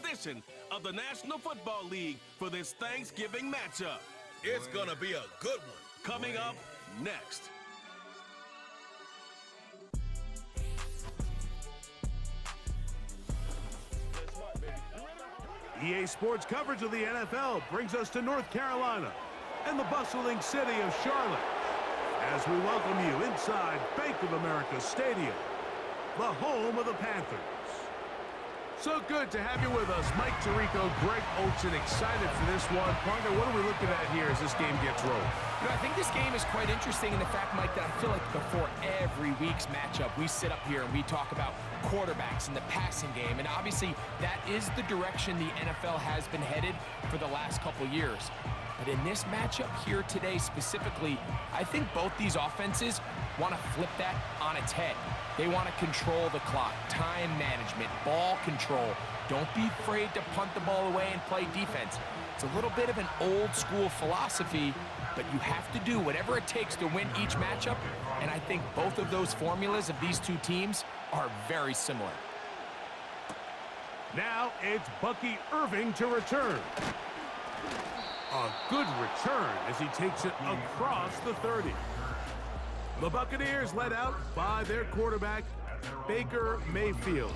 edition of the National Football League for this Thanksgiving matchup. It's gonna be a good one. Coming up next. EA Sports coverage of the NFL brings us to North Carolina and the bustling city of Charlotte as we welcome you inside Bank of America Stadium, the home of the Panthers. So good to have you with us. Mike Tirico, Greg Olsen, excited for this one. Partner, what are we looking at here as this game gets rolled? You know, I think this game is quite interesting in the fact, Mike, that I feel like before every week's matchup, we sit up here and we talk about quarterbacks and the passing game. And obviously, that is the direction the NFL has been headed for the last couple years. But in this matchup here today specifically, I think both these offenses want to flip that on its head. They want to control the clock, time management, ball control. Don't be afraid to punt the ball away and play defense. It's a little bit of an old school philosophy, but you have to do whatever it takes to win each matchup, and I think both of those formulas of these two teams are very similar. Now it's Bucky Irving to return. A good return as he takes it across the 30. The Buccaneers led out by their quarterback, Baker Mayfield.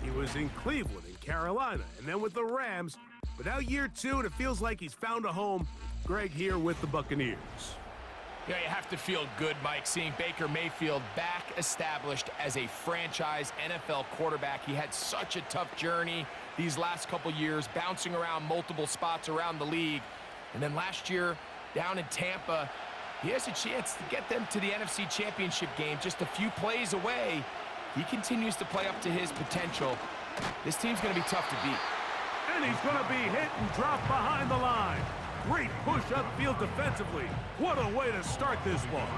He was in Cleveland and Carolina, and then with the Rams. But now year two, and it feels like he's found a home. Greg here with the Buccaneers. Yeah, you have to feel good, Mike, seeing Baker Mayfield back established as a franchise NFL quarterback. He had such a tough journey these last couple years, bouncing around multiple spots around the league. And then last year, down in Tampa, he has a chance to get them to the NFC Championship game just a few plays away. He continues to play up to his potential. This team's going to be tough to beat. And he's going to be hit and dropped behind the line. Great push upfield defensively. What a way to start this one.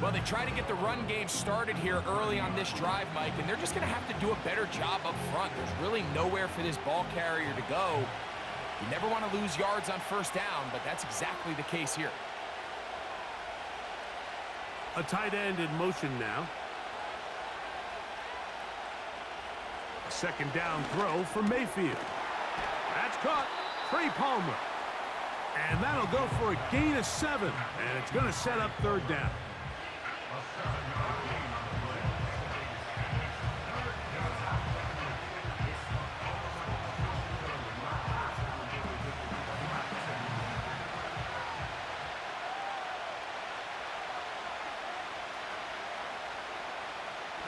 Well, they try to get the run game started here early on this drive, Mike, and they're just going to have to do a better job up front. There's really nowhere for this ball carrier to go. You never want to lose yards on first down, but that's exactly the case here. A tight end in motion now. A second down throw for Mayfield. That's caught. Trey Palmer. And that'll go for a gain of 7. And it's going to set up third down.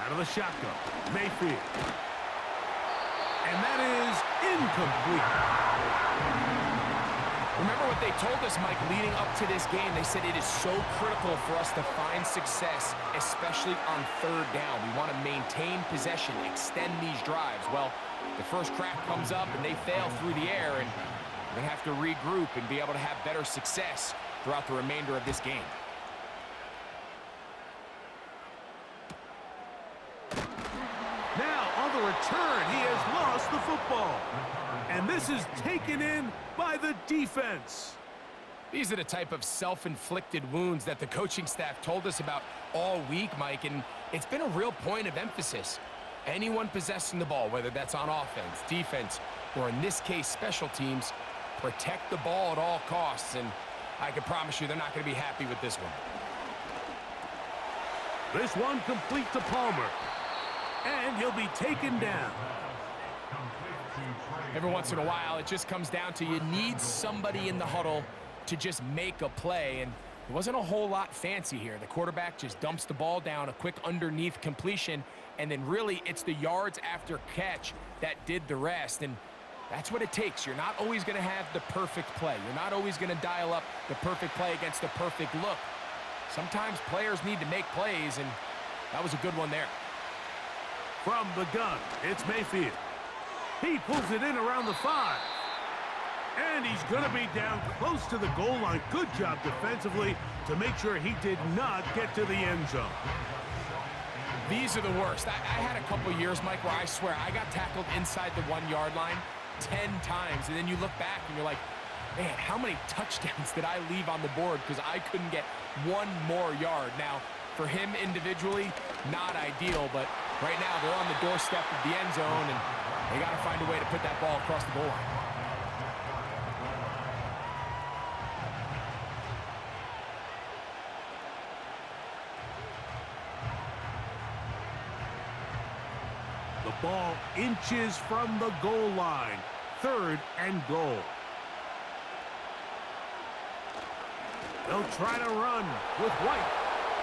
Out of the shotgun, Mayfield. And that is incomplete. Remember what they told us, Mike, leading up to this game. They said it is so critical for us to find success, especially on third down. We want to maintain possession, extend these drives. Well, the first crack comes up and they fail through the air, and we're going to have to regroup and be able to have better success throughout the remainder of this game. Now, on the return, he has lost the football. And this is taken in by the defense. These are the type of self-inflicted wounds that the coaching staff told us about all week, Mike, and it's been a real point of emphasis. Anyone possessing the ball, whether that's on offense, defense, or in this case, special teams, protect the ball at all costs, and I can promise you they're not going to be happy with this one. This one complete to Palmer. And he'll be taken down. Every once in a while, it just comes down to you need somebody in the huddle to just make a play, and there wasn't a whole lot fancy here. The quarterback just dumps the ball down, a quick underneath completion, and then really it's the yards after catch that did the rest, and that's what it takes. You're not always going to have the perfect play. You're not always going to dial up the perfect play against the perfect look. Sometimes players need to make plays, and that was a good one there. From the gun, it's Mayfield. He pulls it in around the 5. And he's going to be down close to the goal line. Good job defensively to make sure he did not get to the end zone. These are the worst. I had a couple years, Mike, where I swear I got tackled inside the 1-yard line 10 times. And then you look back and you're like, man, how many touchdowns did I leave on the board because I couldn't get one more yard? Now, for him individually, not ideal, but right now they're on the doorstep of the end zone, and They got to find a way to put that ball across the goal line. The ball inches from the goal line. 3rd and goal. They'll try to run with White.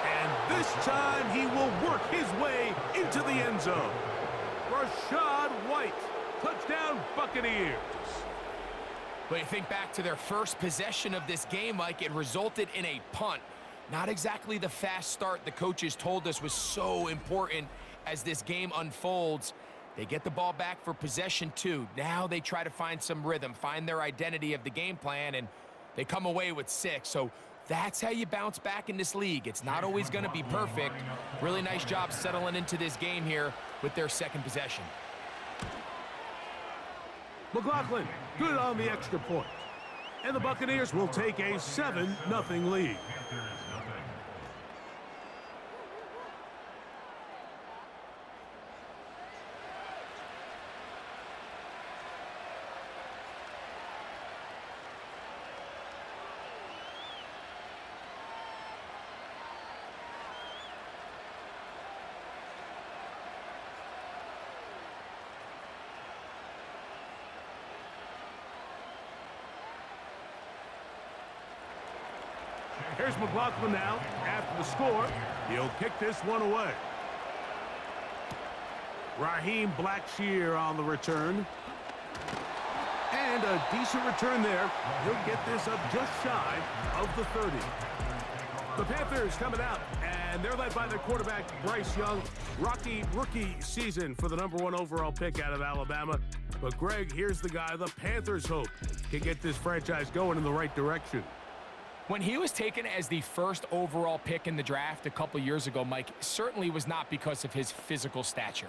And this time he will work his way into the end zone. Rashad White. Touchdown, Buccaneers. But you think back to their first possession of this game, Mike, it resulted in a punt. Not exactly the fast start the coaches told us was so important as this game unfolds. They get the ball back for possession 2. Now they try to find some rhythm, find their identity of the game plan, and they come away with 6. So that's how you bounce back in this league. It's not always going to be perfect. Really nice job settling into this game here with their second possession. McLaughlin, good on the extra point. And the Buccaneers will take a 7-0 lead. Here's McLaughlin now. After the score, he'll kick this one away. Raheem Blackshear on the return. And a decent return there. He'll get this up just shy of the 30. The Panthers coming out, and they're led by their quarterback, Bryce Young. Rocky rookie season for the #1 overall pick out of Alabama. But, Greg, here's the guy the Panthers hope can get this franchise going in the right direction. When he was taken as the first overall pick in the draft a couple years ago, Mike, certainly was not because of his physical stature.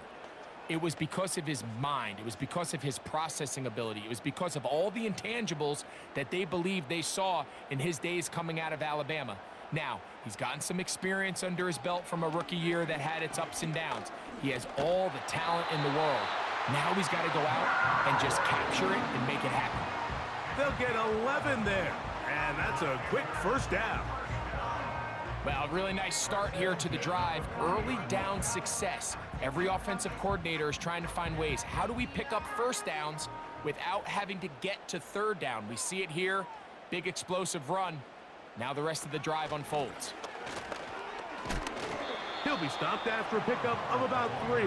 It was because of his mind. It was because of his processing ability. It was because of all the intangibles that they believed they saw in his days coming out of Alabama. Now, he's gotten some experience under his belt from a rookie year that had its ups and downs. He has all the talent in the world. Now he's got to go out and just capture it and make it happen. They'll get 11 there. And that's a quick first down. Well, really nice start here to the drive. Early down success. Every offensive coordinator is trying to find ways. How do we pick up first downs without having to get to 3rd down? We see it here. Big explosive run. Now the rest of the drive unfolds. He'll be stopped after a pickup of about 3.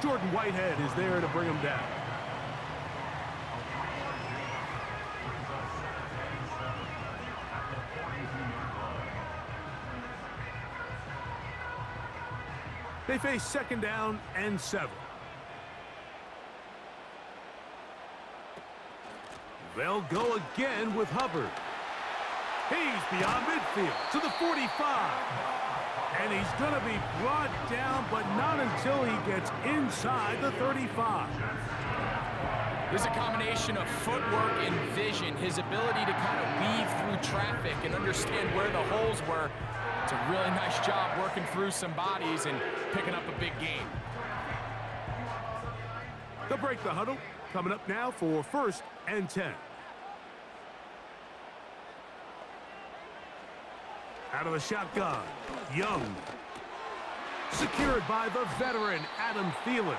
Jordan Whitehead is there to bring him down. They face 2nd down and 7. They'll go again with Hubbard. He's beyond midfield to the 45. And he's going to be brought down, but not until he gets inside the 35. There's a combination of footwork and vision, his ability to kind of weave through traffic and understand where the holes were. It's a really nice job working through some bodies and picking up a big gain. They'll break the huddle. Coming up now for 1st and 10. Out of the shotgun, Young. Secured by the veteran, Adam Thielen.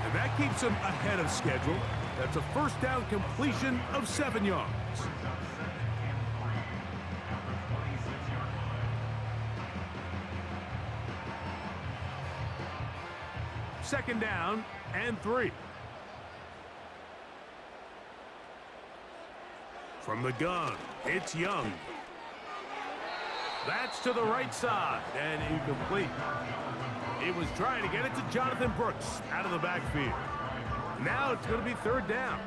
And that keeps him ahead of schedule. That's a 1st down completion of 7 yards. Second down and 3. From the gun, it's Young. That's to the right side and incomplete. He was trying to get it to Jonathan Brooks out of the backfield. Now it's going to be 3rd down.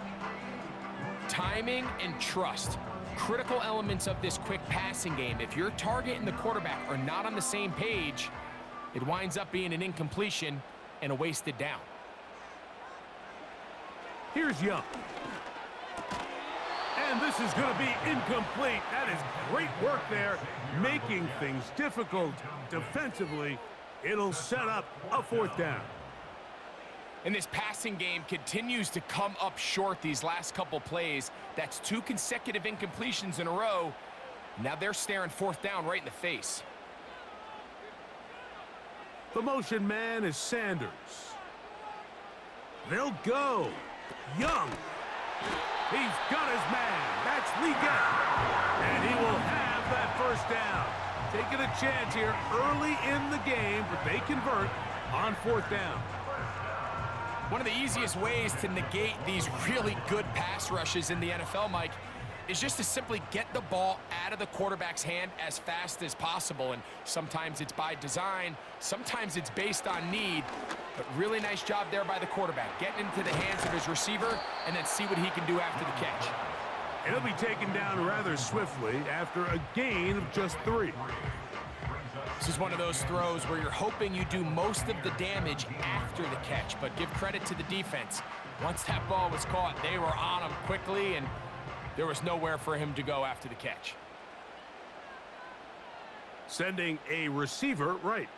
Timing and trust. Critical elements of this quick passing game. If your target and the quarterback are not on the same page, it winds up being an incompletion and a wasted down. Here's Young. And this is going to be incomplete. That is great work there, making things difficult defensively. It'll set up a 4th down. And this passing game continues to come up short these last couple plays. That's 2 consecutive incompletions in a row. Now they're staring 4th down right in the face. The motion man is Sanders. They'll go. Young. He's got his man. That's Liggett. And he will have that 1st down. Taking a chance here early in the game, but they convert on 4th down. One of the easiest ways to negate these really good pass rushes in the NFL, Mike, is just to simply get the ball out of the quarterback's hand as fast as possible. And sometimes it's by design, sometimes it's based on need. But really nice job there by the quarterback, getting into the hands of his receiver and then see what he can do after the catch. It'll be taken down rather swiftly after a gain of just 3. This is one of those throws where you're hoping you do most of the damage after the catch, but give credit to the defense. Once that ball was caught, they were on him quickly, and there was nowhere for him to go after the catch. Sending a receiver right.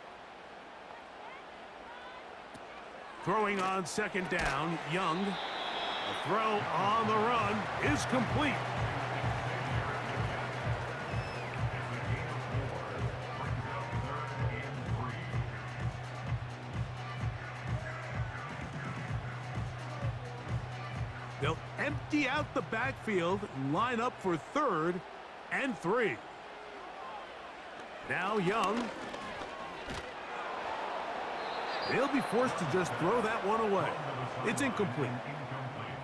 Throwing on 2nd down, Young. A throw on the run is complete. They'll empty out the backfield and line up for 3rd and 3. Now Young. They'll be forced to just throw that one away. It's incomplete.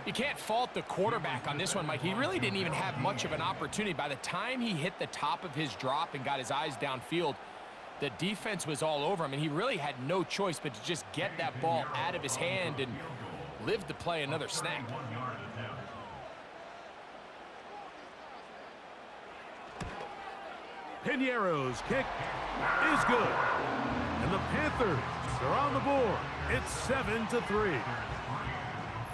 You can't fault the quarterback on this one, Mike. He really didn't even have much of an opportunity. By the time he hit the top of his drop and got his eyes downfield, the defense was all over him, and he really had no choice but to just get that ball out of his hand and live to play another snap. Piñeiro's kick is good. And the Panthers are on the board. It's 7-3.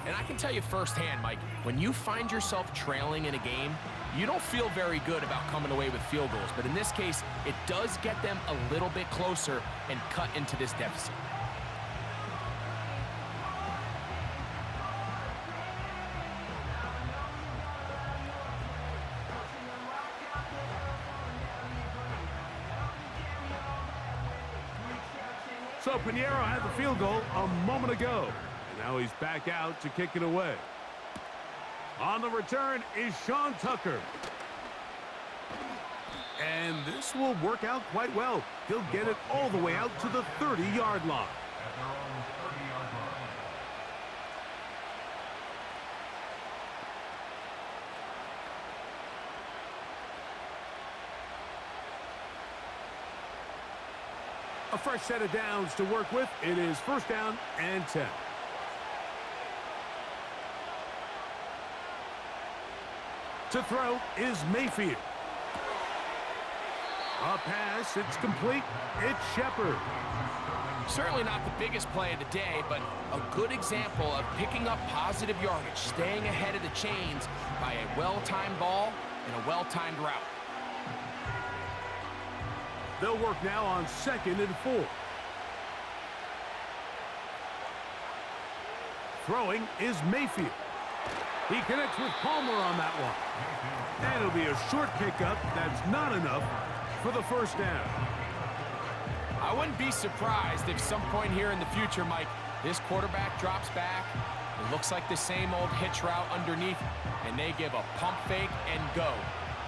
And I can tell you firsthand, Mike, when you find yourself trailing in a game, you don't feel very good about coming away with field goals. But in this case, it does get them a little bit closer and cut into this deficit. So Piñeiro had the field goal a moment ago. And now he's back out to kick it away. On the return is Sean Tucker. And this will work out quite well. He'll get it all the way out to the 30-yard line. A fresh set of downs to work with. It is 1st down and 10. To throw is Mayfield. A pass, it's complete. It's Shepard. Certainly not the biggest play of the day, but a good example of picking up positive yardage, staying ahead of the chains by a well-timed ball and a well-timed route. They'll work now on 2nd and 4. Throwing is Mayfield. He connects with Palmer on that one. And it'll be a short pickup. That's not enough for the 1st down. I wouldn't be surprised if some point here in the future, Mike, this quarterback drops back. It looks like the same old hitch route underneath, and they give a pump fake and go.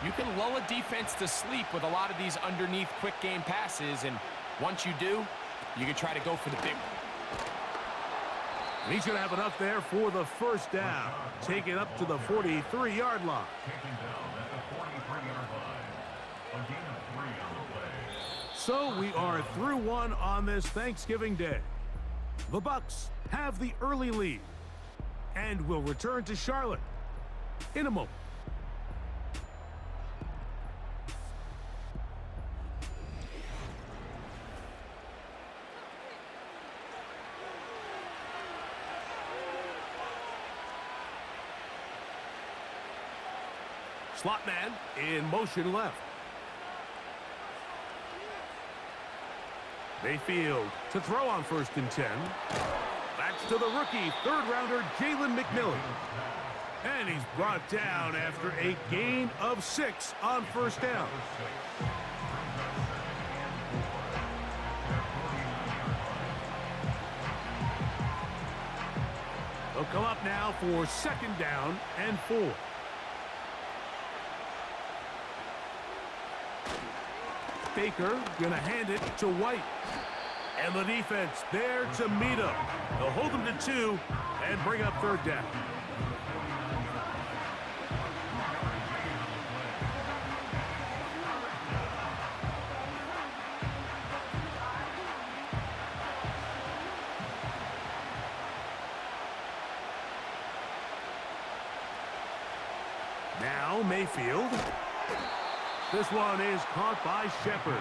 You can lull a defense to sleep with a lot of these underneath quick game passes, and once you do, you can try to go for the big one. And he's going to have enough there for the 1st down. Take it up to the 43-yard line. So we are through one on this Thanksgiving Day. The Bucs have the early lead and will return to Charlotte in a moment. Slot man in motion left. Mayfield to throw on 1st and 10. That's to the rookie, third-rounder Jalen McMillan. And he's brought down after a gain of 6 on first down. They'll come up now for second down and 4. Baker going to hand it to White. And the defense there to meet him. They'll hold him to 2 and bring up third down. Now Mayfield. This one is caught by Shepard.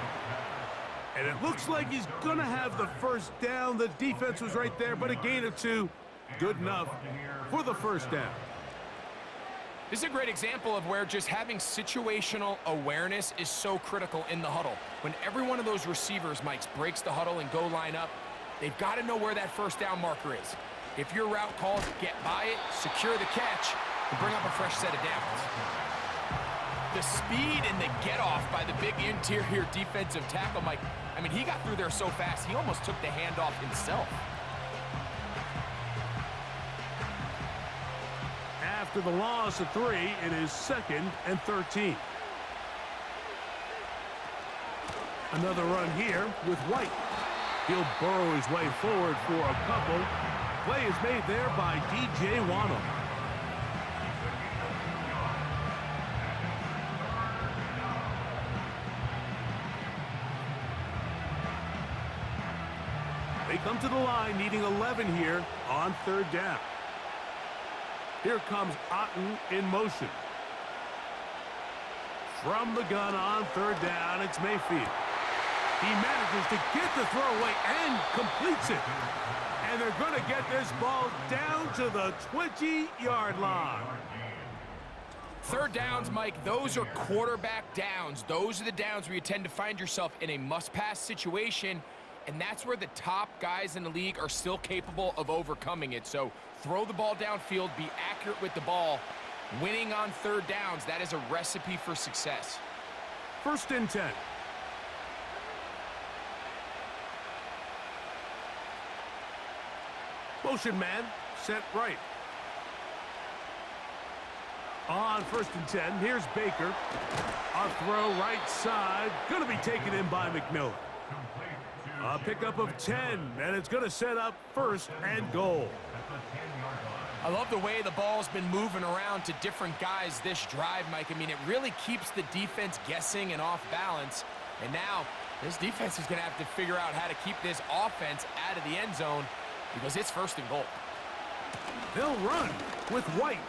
And it looks like he's going to have the first down. The defense was right there, but a gain of 2. Good enough for the first down. This is a great example of where just having situational awareness is so critical in the huddle. When every one of those receivers, Mike, breaks the huddle and go line up, they've got to know where that first down marker is. If your route calls, get by it, secure the catch, and bring up a fresh set of downs. The speed and the get-off by the big interior defensive tackle, Mike, I mean, he got through there so fast, he almost took the handoff himself. After the loss of 3, it is 2nd and 13. Another run here with White. He'll burrow his way forward for a couple. Play is made there by DJ Wannum. They come to the line needing 11 here on third down. Here comes Otten in motion. From the gun on third down, it's Mayfield. He manages to get the throw away and completes it. And they're going to get this ball down to the 20-yard line. Third downs, Mike, those are quarterback downs. Those are the downs where you tend to find yourself in a must-pass situation, and that's where the top guys in the league are still capable of overcoming it. So throw the ball downfield, be accurate with the ball. Winning on third downs, that is a recipe for success. 1st and 10. Motion man, set right. On 1st and 10, here's Baker. A throw right side, going to be taken in by McMillan. A pickup of 10, and it's going to set up 1st and goal. I love the way the ball's been moving around to different guys this drive, Mike. I mean, it really keeps the defense guessing and off balance. And now this defense is going to have to figure out how to keep this offense out of the end zone because it's 1st and goal. They'll run with White.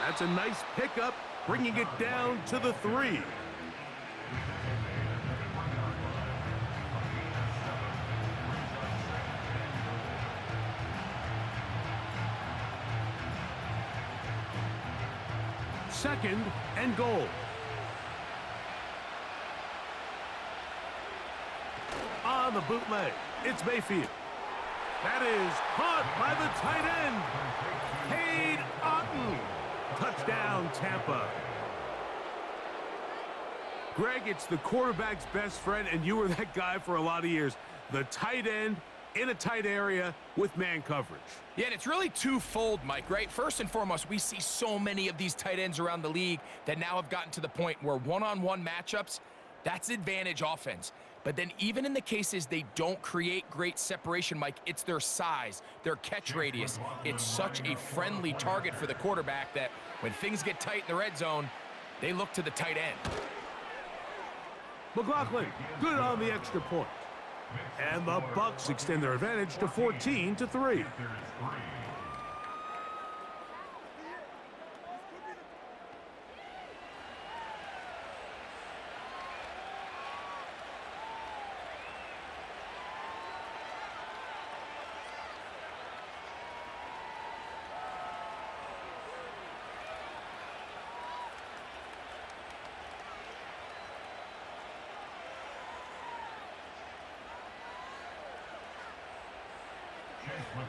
That's a nice pickup, bringing it down to the 3. Second and goal. On the bootleg, it's Mayfield. That is caught by the tight end, Cade Otton. Touchdown, Tampa. Greg, it's the quarterback's best friend, and you were that guy for a lot of years. The tight end in a tight area with man coverage. Yeah, and it's really twofold, Mike, right? First and foremost, we see so many of these tight ends around the league that now have gotten to the point where one-on-one matchups, that's advantage offense. But then even in the cases they don't create great separation, Mike, it's their size, their catch radius. It's such a friendly target for the quarterback that when things get tight in the red zone, they look to the tight end. McLaughlin, good on the extra point. And the Bucs extend their advantage to 14-3.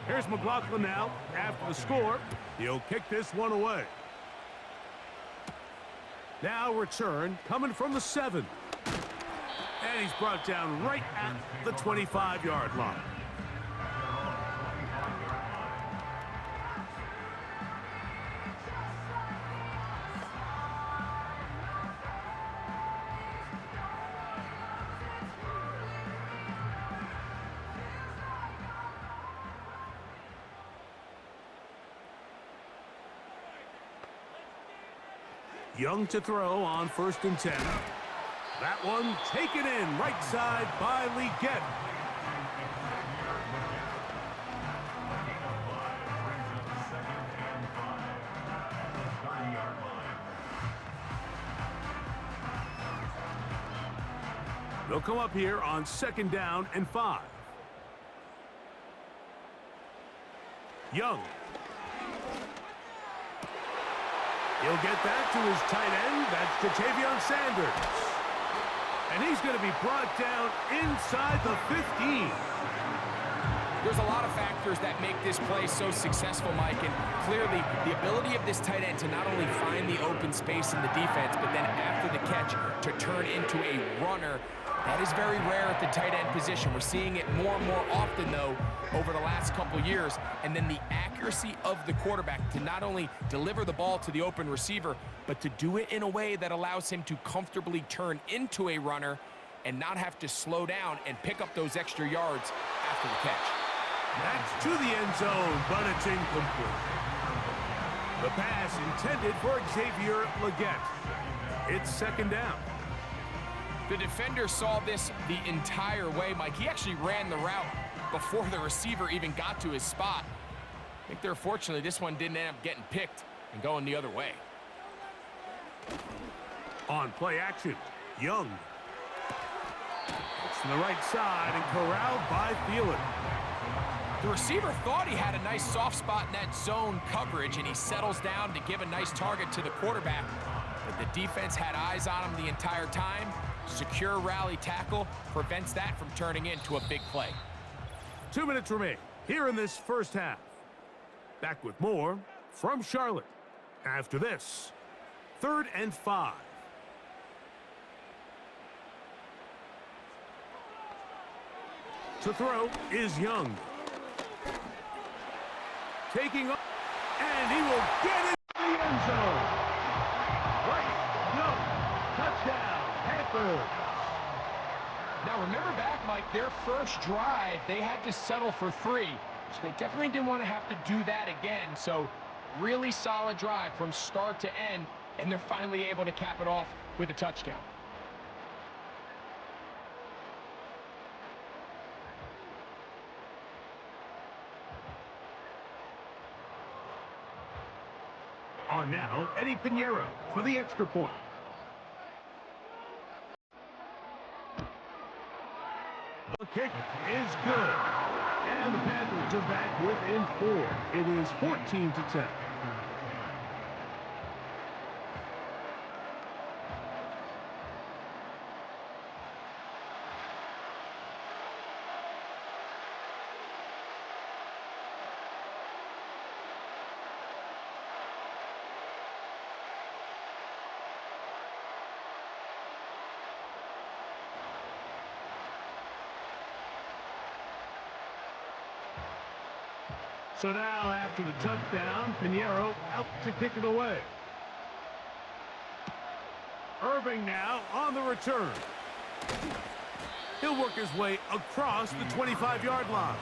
Here's McLaughlin now. After the score, he'll kick this one away. Now return coming from the 7. And he's brought down right at the 25-yard line. Young to throw on 1st and 10. That one taken in right side by Leggett. They'll come up here on 2nd down and 5. Young. He'll get that to his tight end. That's Ja'Tavion Sanders. And he's going to be brought down inside the 15. There's a lot of factors that make this play so successful, Mike, and clearly the ability of this tight end to not only find the open space in the defense, but then after the catch to turn into a runner. That is very rare at the tight end position. We're seeing it more and more often, though, over the last couple years. And then the accuracy of the quarterback to not only deliver the ball to the open receiver, but to do it in a way that allows him to comfortably turn into a runner and not have to slow down and pick up those extra yards after the catch. That's to the end zone, but it's incomplete. The pass intended for Xavier Leggett. It's 2nd down. The defender saw this the entire way, Mike. He actually ran the route before the receiver even got to his spot. I think they're fortunately this one didn't end up getting picked and going the other way. On play action, Young. It's to the right side and corralled by Thielen. The receiver thought he had a nice soft spot in that zone coverage, and he settles down to give a nice target to the quarterback. But the defense had eyes on him the entire time. Secure rally tackle prevents that from turning into a big play. 2 minutes remain here in this first half. Back with more from Charlotte. After this, 3rd and 5. To throw is Young. Taking up, and he will get it in the end zone. Right, no, touchdown. Now remember back, Mike, their first drive, they had to settle for 3. So they definitely didn't want to have to do that again. So really solid drive from start to end, and they're finally able to cap it off with a touchdown. On now, Eddie Pinheiro for the extra point. The kick is good. And the Panthers are back within 4. It is 14-10. So now, after the touchdown, Pinheiro out to kick it away. Irving now on the return. He'll work his way across the 25-yard line.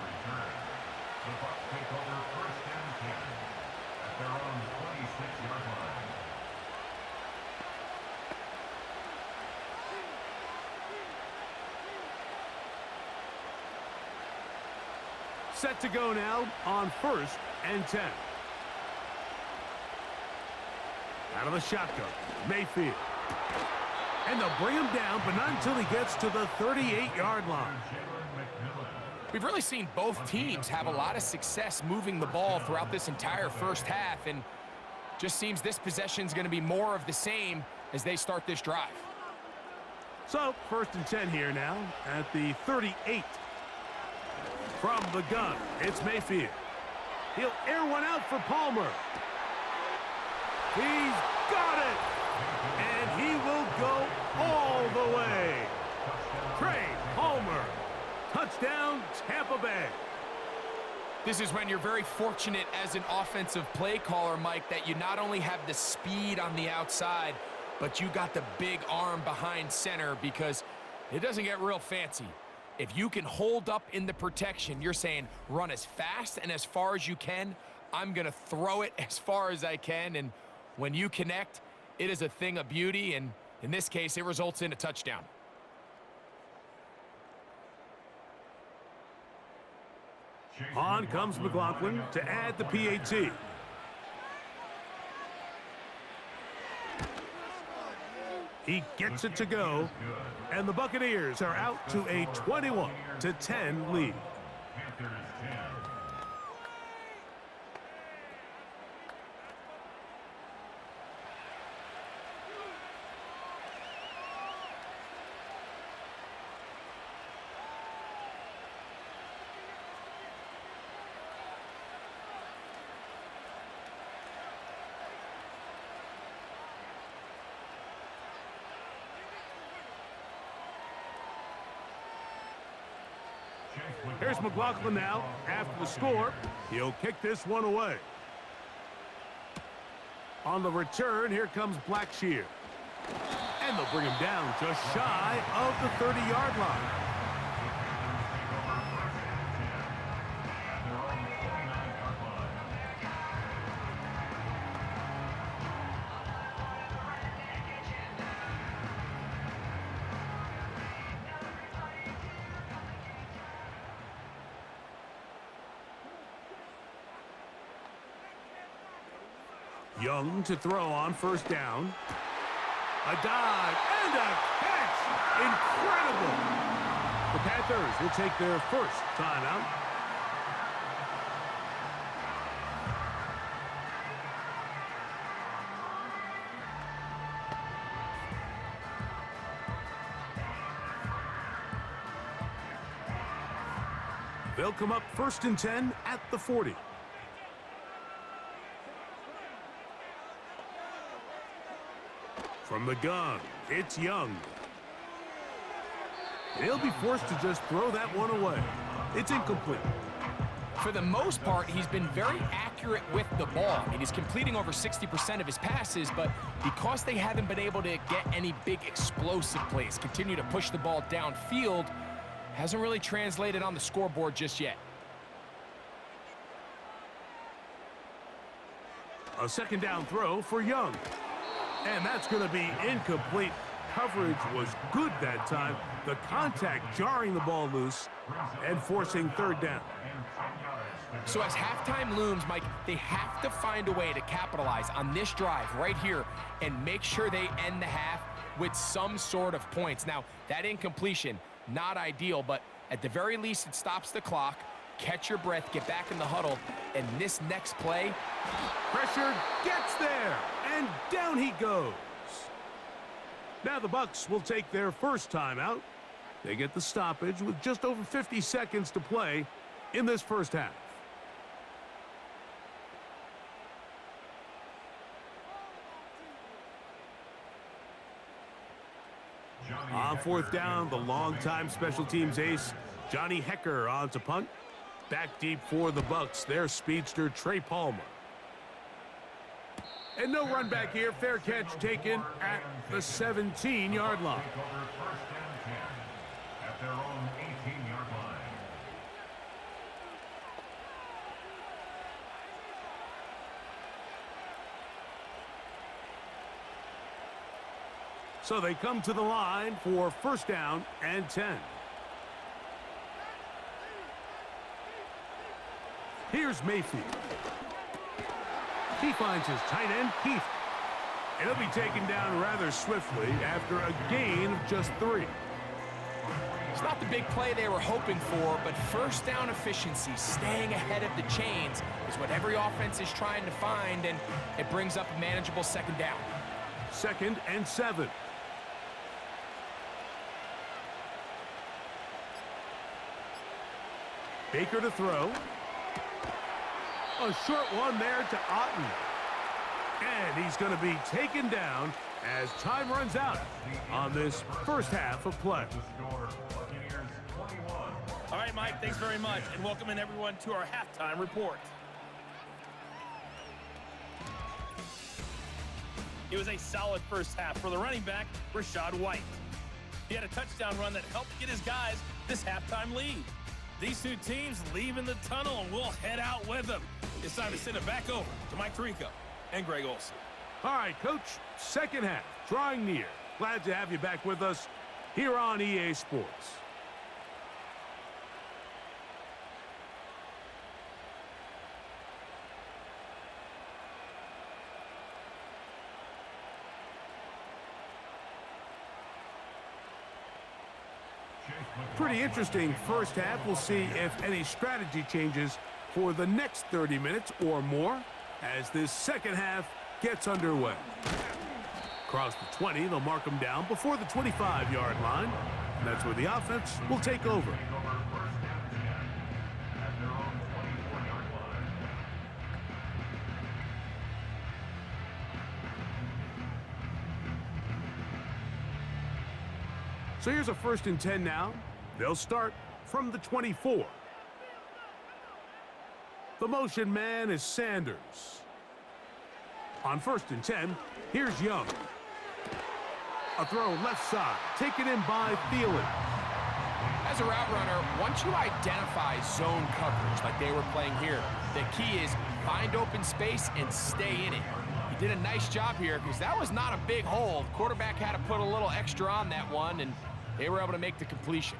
Set to go now on 1st and 10. Out of the shotgun, Mayfield. And they'll bring him down, but not until he gets to the 38-yard line. We've really seen both teams have a lot of success moving the ball throughout this entire first half, and just seems this possession is going to be more of the same as they start this drive. So, 1st and 10 here now at the 38. From the gun, it's Mayfield. He'll air one out for Palmer. He's got it. And he will go all the way. Trey Palmer. Touchdown, Tampa Bay. This is when you're very fortunate as an offensive play caller, Mike, that you not only have the speed on the outside, but you got the big arm behind center, because it doesn't get real fancy. If you can hold up in the protection, you're saying run as fast and as far as you can. I'm going to throw it as far as I can, and when you connect, it is a thing of beauty, and in this case, it results in a touchdown. On comes McLaughlin to add the PAT. He gets it to go, and the Buccaneers are out to a 21-10 lead. Here's McLaughlin now. After the score, he'll kick this one away. On the return, here comes Blackshear. And they'll bring him down just shy of the 30-yard line. Young to throw on first down. A dive and a catch. Incredible. The Panthers will take their first timeout. They'll come up 1st and 10 at the 40. From the gun, it's Young. He'll be forced to just throw that one away. It's incomplete. For the most part, he's been very accurate with the ball. I mean, he's completing over 60% of his passes, but because they haven't been able to get any big explosive plays, continue to push the ball downfield, hasn't really translated on the scoreboard just yet. A second down throw for Young. And that's going to be incomplete. Coverage was good that time. The contact jarring the ball loose and forcing third down. So as halftime looms, Mike, they have to find a way to capitalize on this drive right here and make sure they end the half with some sort of points. Now, that incompletion, not ideal, but at the very least, it stops the clock. Catch your breath, get back in the huddle, and this next play. Pressure gets there, and down he goes. Now the Bucs will take their first timeout. They get the stoppage with just over 50 seconds to play in this first half. On fourth down, the longtime special teams ace, Johnny Hecker on to punt. Back deep for the Bucs, their speedster, Trey Palmer. And no run back here. Fair catch taken at the 17-yard line. At their own 18-yard line. So they come to the line for first down and 10. Here's Mayfield. He finds his tight end, Keith. And he'll be taken down rather swiftly after a gain of just 3. It's not the big play they were hoping for, but first down efficiency, staying ahead of the chains, is what every offense is trying to find, and it brings up a manageable second down. 2nd and 7. Baker to throw. A short one there to Otten. And he's going to be taken down as time runs out on this first half of play. Buccaneers 21. All right, Mike, thanks very much, and welcome in everyone to our halftime report. It was a solid first half for the running back, Rachaad White. He had a touchdown run that helped get his guys this halftime lead. These two teams leave in the tunnel, and we'll head out with them. It's time to send it back over to Mike Tirico and Greg Olsen. All right, Coach, second half, drawing near. Glad to have you back with us here on EA Sports. Pretty interesting first half. We'll see if any strategy changes for the next 30 minutes or more as this second half gets underway. Across the 20, they'll mark them down before the 25-yard line. And that's where the offense will take over. First down 10 at their own 24-yard line. So here's a 1st and 10 now. They'll start from the 24. The motion man is Sanders. On 1st and 10, here's Young. A throw left side, taken in by Thielen. As a route runner, once you identify zone coverage like they were playing here, the key is find open space and stay in it. He did a nice job here because that was not a big hole. The quarterback had to put a little extra on that one, and they were able to make the completion.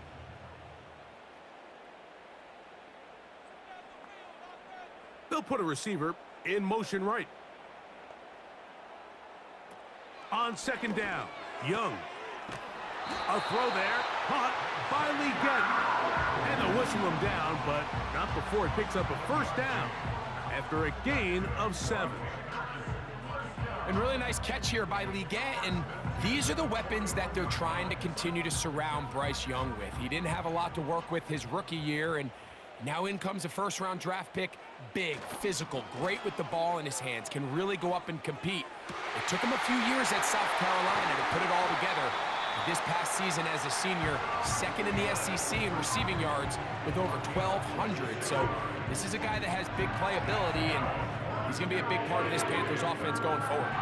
They'll put a receiver in motion right. On 2nd down, Young. A throw there, caught by Leggett. And they'll whistle him down, but not before it picks up a 1st down after a gain of 7. And really nice catch here by Leggett, and these are the weapons that they're trying to continue to surround Bryce Young with. He didn't have a lot to work with his rookie year, and now in comes a 1st-round draft pick. Big, physical, great with the ball in his hands, can really go up and compete. It took him a few years at South Carolina to put it all together. This past season as a senior, 2nd in the SEC in receiving yards with over 1,200. So this is a guy that has big playability, and he's going to be a big part of this Panthers offense going forward.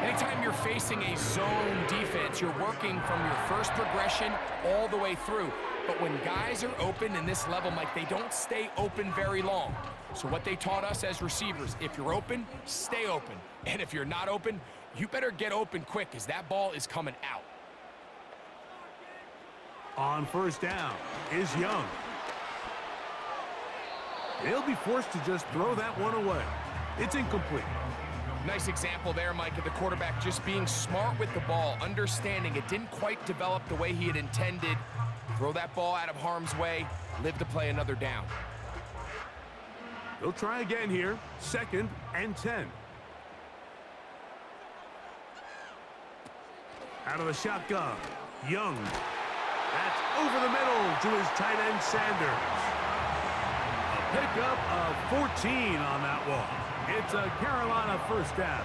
Anytime you're facing a zone defense, you're working from your first progression all the way through. But when guys are open in this level, Mike, they don't stay open very long. So what they taught us as receivers, if you're open, stay open. And if you're not open, you better get open quick because that ball is coming out. On 1st down is Young. He'll be forced to just throw that one away. It's incomplete. Nice example there, Mike, of the quarterback just being smart with the ball, understanding it didn't quite develop the way he had intended. Throw that ball out of harm's way, live to play another down. They'll try again here, 2nd and 10. Out of the shotgun, Young. That's over the middle to his tight end, Sanders. A pickup of 14 on that one. It's a Carolina 1st down.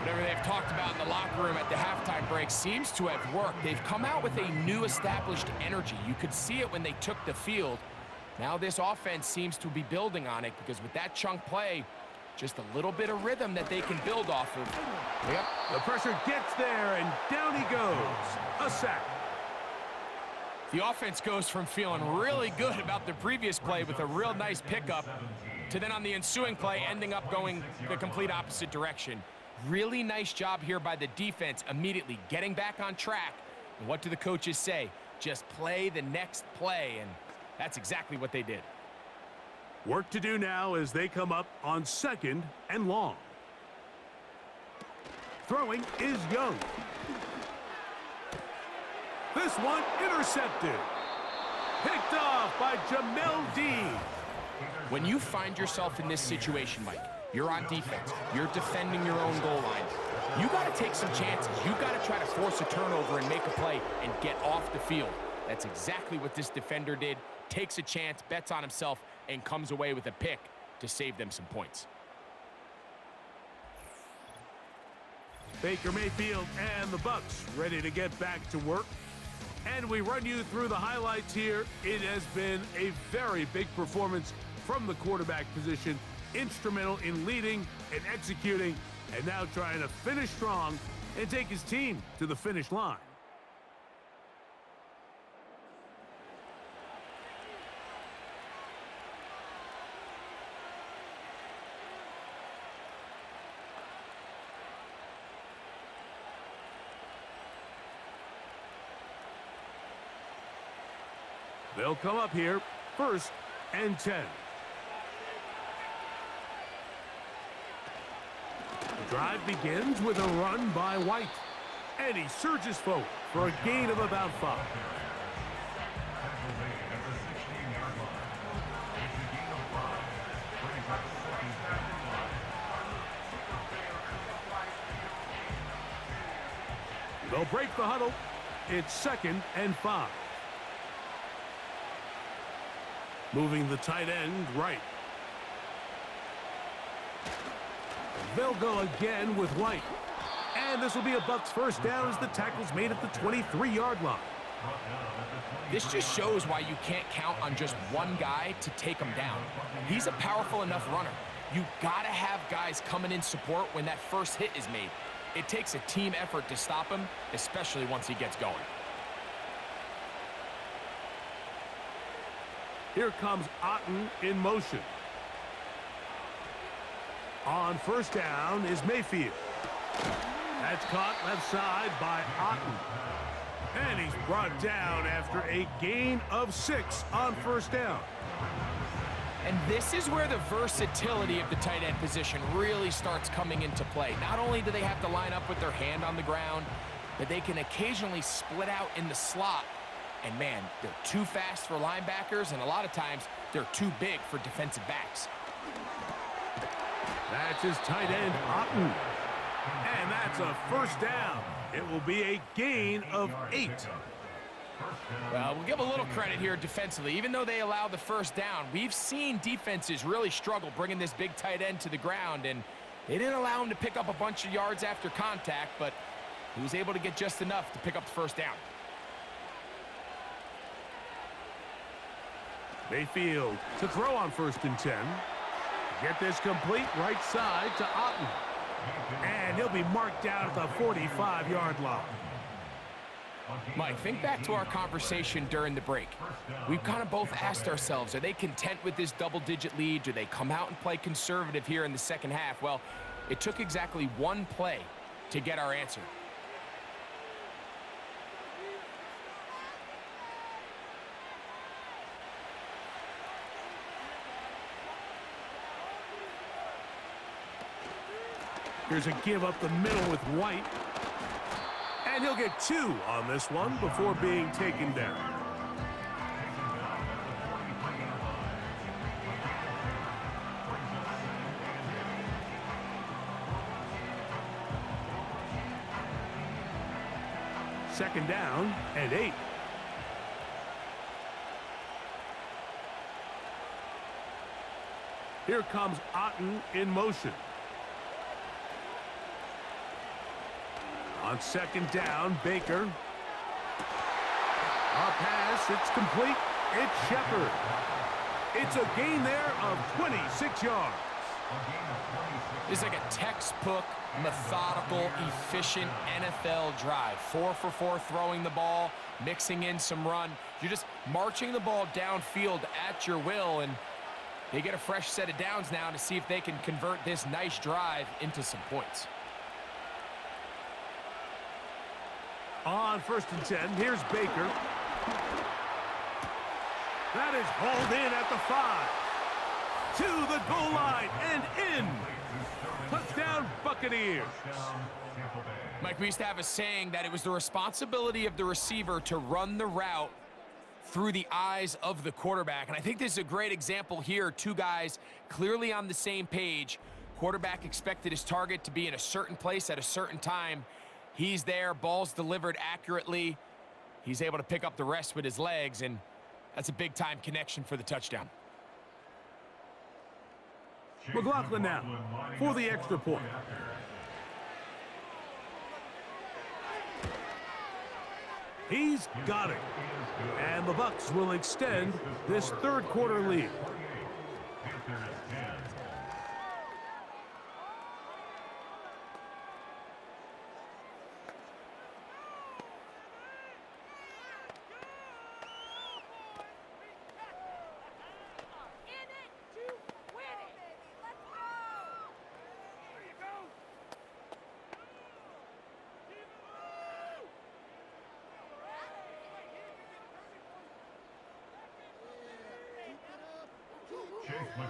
Whatever they've talked about in the locker room at the halftime break seems to have worked. They've come out with a new established energy. You could see it when they took the field. Now this offense seems to be building on it because with that chunk play, just a little bit of rhythm that they can build off of. Yep, the pressure gets there, and down he goes. A sack. The offense goes from feeling really good about the previous play with a real nice pickup to then on the ensuing play ending up going the complete opposite direction. Really nice job here by the defense immediately getting back on track. And what do the coaches say? Just play the next play, and that's exactly what they did. Work to do now as they come up on 2nd and long. Throwing is Young. This one intercepted. Picked off by Jamel Dean. When you find yourself in this situation, Mike, you're on defense, you're defending your own goal line, you got to take some chances. You got to try to force a turnover and make a play and get off the field. That's exactly what this defender did. Takes a chance, bets on himself, and comes away with a pick to save them some points. Baker Mayfield and the Bucs ready to get back to work. And we run you through the highlights here. It has been a very big performance from the quarterback position, instrumental in leading and executing, and now trying to finish strong and take his team to the finish line. They'll come up here, 1st and 10. The drive begins with a run by White. And he surges forward for a gain of about 5. They'll break the huddle. It's 2nd and 5. Moving the tight end right. They'll go again with White. And this will be a Bucs first down as the tackle's made at the 23-yard line. This just shows why you can't count on just one guy to take him down. He's a powerful enough runner. You gotta have guys coming in support when that first hit is made. It takes a team effort to stop him, especially once he gets going. Here comes Otten in motion. On first down is Mayfield. That's caught left side by Otten. And he's brought down after a gain of 6 on first down. And this is where the versatility of the tight end position really starts coming into play. Not only do they have to line up with their hand on the ground, but they can occasionally split out in the slot. And man, they're too fast for linebackers, and a lot of times they're too big for defensive backs. That's his tight end, Otten. And that's a first down. It will be a gain of 8. Well, we'll give a little credit here defensively. Even though they allow the first down, we've seen defenses really struggle bringing this big tight end to the ground, and they didn't allow him to pick up a bunch of yards after contact, but he was able to get just enough to pick up the first down. Mayfield to throw on 1st and 10. Get this complete right side to Otten. And he'll be marked down at the 45-yard line. Mike, think back to our conversation during the break. We've kind of both asked ourselves, are they content with this double-digit lead? Do they come out and play conservative here in the second half? Well, it took exactly one play to get our answer. Here's a give up the middle with White. And he'll get 2 on this one before being taken down. Second down and 8. Here comes Otten in motion. On second down, Baker. A pass, it's complete. It's Shepard. It's a gain there of 26 yards. This is like a textbook, methodical, efficient NFL drive. 4 for 4 throwing the ball, mixing in some run. You're just marching the ball downfield at your will, and they get a fresh set of downs now to see if they can convert this nice drive into some points. On 1st and 10, here's Baker. That is hauled in at the 5. To the goal line and in. Touchdown, Buccaneers. Mike, we used to have a saying that it was the responsibility of the receiver to run the route through the eyes of the quarterback. And I think this is a great example here. 2 guys clearly on the same page. Quarterback expected his target to be in a certain place at a certain time. He's there, ball's delivered accurately. He's able to pick up the rest with his legs, and that's a big-time connection for the touchdown. McLaughlin now for the extra point. He's got it. And the Bucs will extend this third quarter lead. Panthers 10.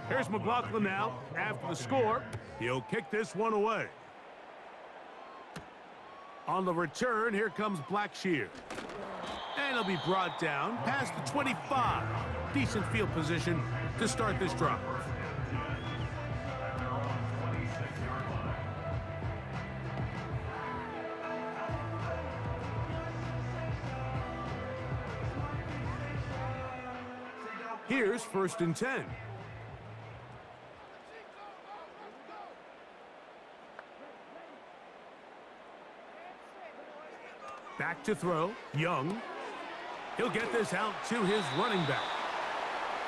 Here's McLaughlin now. After the score, he'll kick this one away. On the return, here comes Blackshear. And he'll be brought down past the 25. Decent field position to start this drive. Here's 1st and 10. Back to throw, Young. He'll get this out to his running back.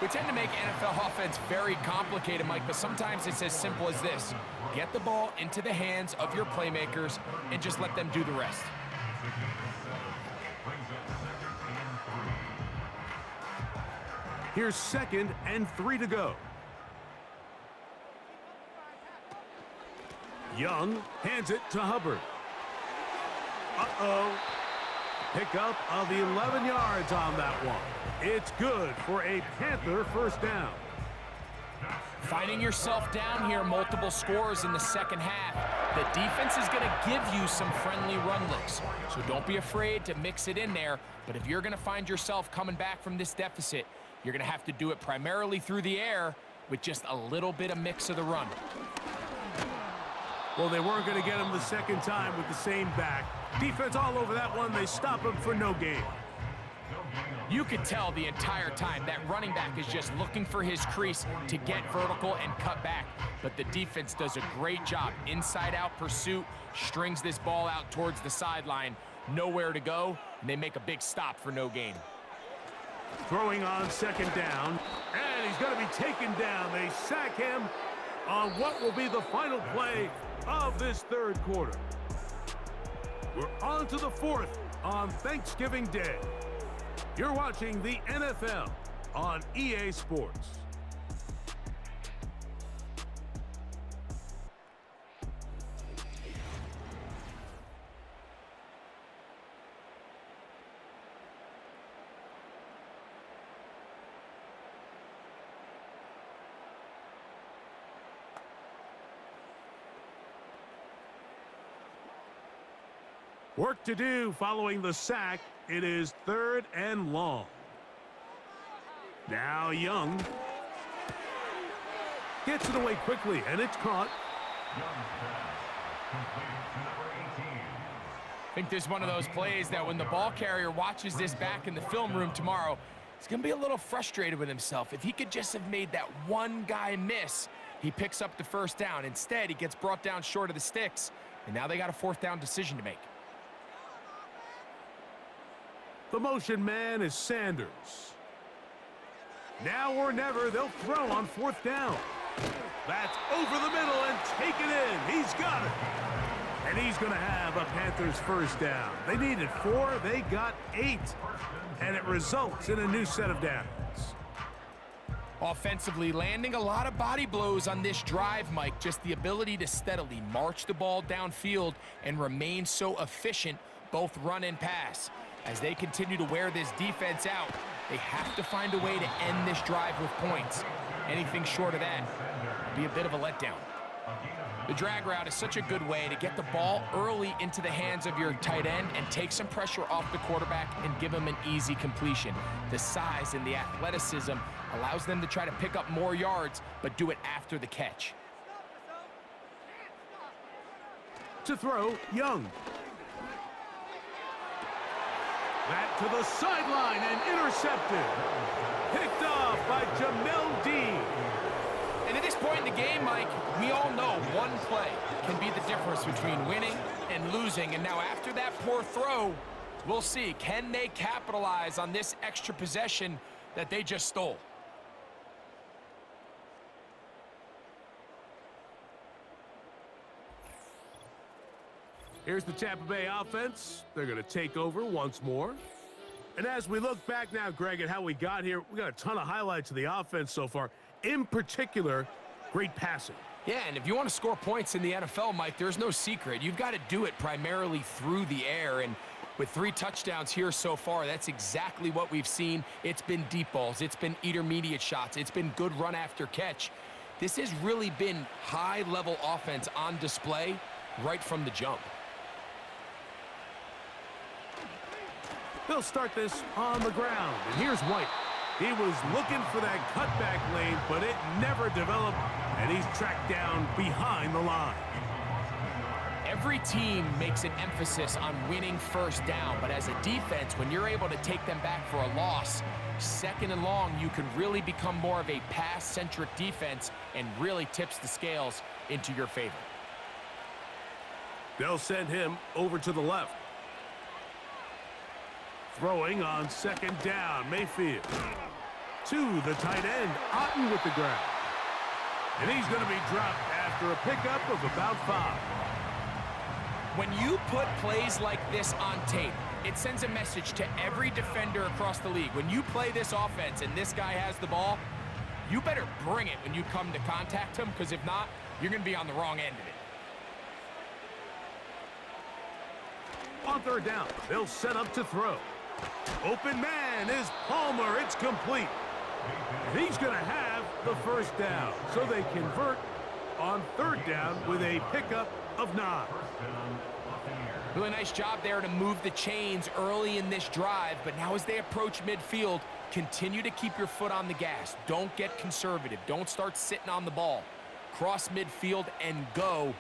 We tend to make NFL offense very complicated, Mike, but sometimes it's as simple as this. Get the ball into the hands of your playmakers and just let them do the rest. Here's 2nd and 3 to go. Young hands it to Hubbard. Uh-oh. Pickup of 11 yards on that one. It's good for a Panther first down. Finding yourself down here, multiple scores in the second half. The defense is going to give you some friendly run looks, so don't be afraid to mix it in there. But if you're going to find yourself coming back from this deficit, you're going to have to do it primarily through the air with just a little bit of mix of the run. Well, they weren't going to get him the second time with the same back. Defense all over that one. They stop him for no gain. You could tell the entire time that running back is just looking for his crease to get vertical and cut back. But the defense does a great job. Inside-out pursuit, strings this ball out towards the sideline. Nowhere to go, and they make a big stop for no gain. Throwing on 2nd down, and he's going to be taken down. They sack him on what will be the final play of this 3rd quarter. We're on to the 4th on Thanksgiving Day. You're watching the NFL on EA Sports. Work to do following the sack. It is 3rd and long. Now Young gets it away quickly, and it's caught. I think this is one of those plays that when the ball carrier watches this back in the film room tomorrow, he's going to be a little frustrated with himself. If he could just have made that one guy miss, he picks up the first down. Instead, he gets brought down short of the sticks, and now they got a 4th down decision to make. The motion man is Sanders. Now or never, they'll throw on 4th down. That's over the middle and taken in. He's got it. And he's going to have a Panthers first down. They needed 4, they got 8. And it results in a new set of downs. Offensively, landing a lot of body blows on this drive, Mike. Just the ability to steadily march the ball downfield and remain so efficient, both run and pass. As they continue to wear this defense out, they have to find a way to end this drive with points. Anything short of that would be a bit of a letdown. The drag route is such a good way to get the ball early into the hands of your tight end and take some pressure off the quarterback and give him an easy completion. The size and the athleticism allows them to try to pick up more yards, but do it after the catch. To throw, Young. Back to the sideline and intercepted. Picked off by Jamel Dean. And at this point in the game, Mike, we all know one play can be the difference between winning and losing. And now after that poor throw, we'll see, can they capitalize on this extra possession that they just stole? Here's the Tampa Bay offense. They're going to take over once more. And as we look back now, Greg, at how we got here, we got a ton of highlights of the offense so far. In particular, great passing. Yeah, and if you want to score points in the NFL, Mike, there's no secret. You've got to do it primarily through the air, and with 3 touchdowns here so far, that's exactly what we've seen. It's been deep balls. It's been intermediate shots. It's been good run after catch. This has really been high-level offense on display right from the jump. They'll start this on the ground, and here's White. He was looking for that cutback lane, but it never developed, and he's tracked down behind the line. Every team makes an emphasis on winning first down, but as a defense, when you're able to take them back for a loss, 2nd and long, you can really become more of a pass-centric defense and really tips the scales into your favor. They'll send him over to the left. Throwing on 2nd down, Mayfield. To the tight end, Otten with the grab. And he's going to be dropped after a pickup of about 5. When you put plays like this on tape, it sends a message to every defender across the league. When you play this offense and this guy has the ball, you better bring it when you come to contact him, because if not, you're going to be on the wrong end of it. On 3rd down, they'll set up to throw. Open man is Palmer. It's complete. And he's going to have the first down. So they convert on 3rd down with a pickup of 9. Really nice job there to move the chains early in this drive, but now as they approach midfield, continue to keep your foot on the gas. Don't get conservative. Don't start sitting on the ball. Cross midfield and go.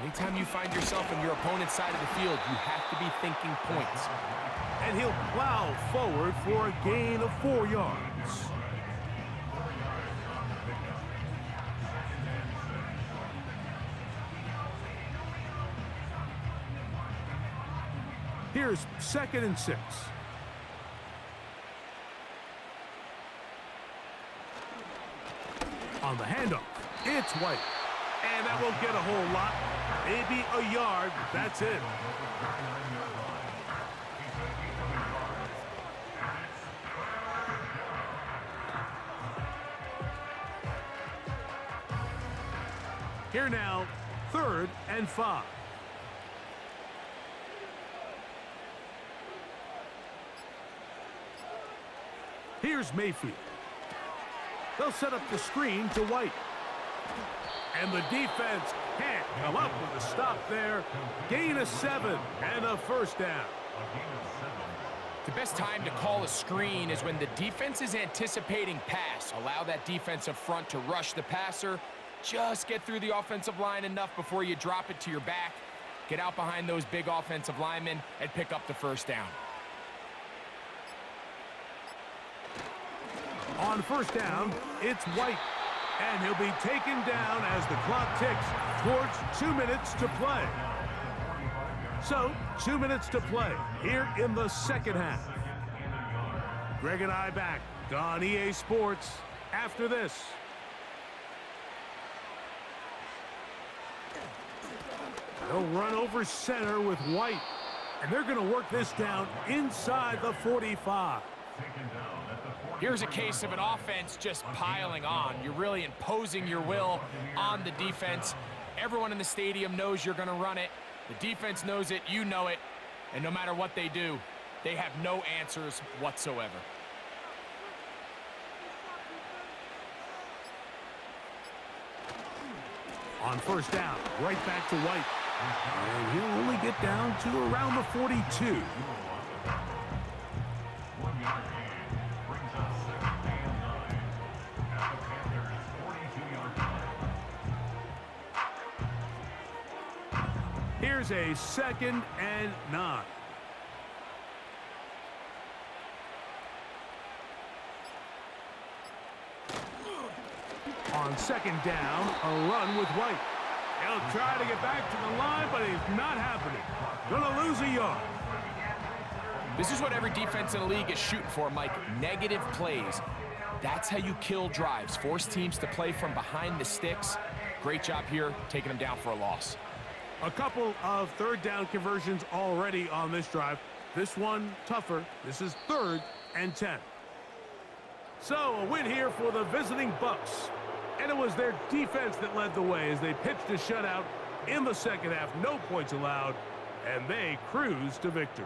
Anytime you find yourself on your opponent's side of the field, you have to be thinking points. And he'll plow forward for a gain of 4 yards. Here's 2nd and 6. On the handoff, it's White. And that won't get a whole lot. Maybe a yard, that's it. Here now, 3rd and 5. Here's Mayfield. They'll set up the screen to White. And the defense can't come up with a stop there. Gain of 7 and a first down. The best time to call a screen is when the defense is anticipating pass. Allow that defensive front to rush the passer. Just get through the offensive line enough before you drop it to your back. Get out behind those big offensive linemen and pick up the first down. On 1st down, it's White. And he'll be taken down as the clock ticks towards 2 minutes to play. So, 2 minutes to play here in the 2nd half. Greg and I back on EA Sports after this. They'll run over center with White. And they're going to work this down inside the 45. Here's a case of an offense just piling on. You're really imposing your will on the defense. Everyone in the stadium knows you're going to run it. The defense knows it, you know it, and no matter what they do, they have no answers whatsoever. On 1st down, right back to White. And he'll only get down to around the 42. 1 yard gain brings us 2nd and 9 at the Panthers' 42-yard line. Here's a 2nd and 9. On second down, a run with White. He'll try to get back to the line, but it's not happening. Gonna lose a yard. This is what every defense in the league is shooting for, Mike. Negative plays. That's how you kill drives. Force teams to play from behind the sticks. Great job here, taking them down for a loss. A couple of third down conversions already on this drive. This one tougher. This is 3rd and 10. So a win here for the visiting Bucs. And it was their defense that led the way as they pitched a shutout in the second half. No points allowed, and they cruise to victory.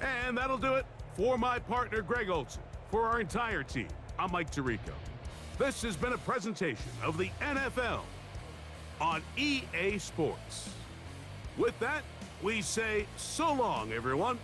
And that'll do it for my partner, Greg Olson. For our entire team, I'm Mike Tirico. This has been a presentation of the NFL on EA Sports. With that, we say so long, everyone.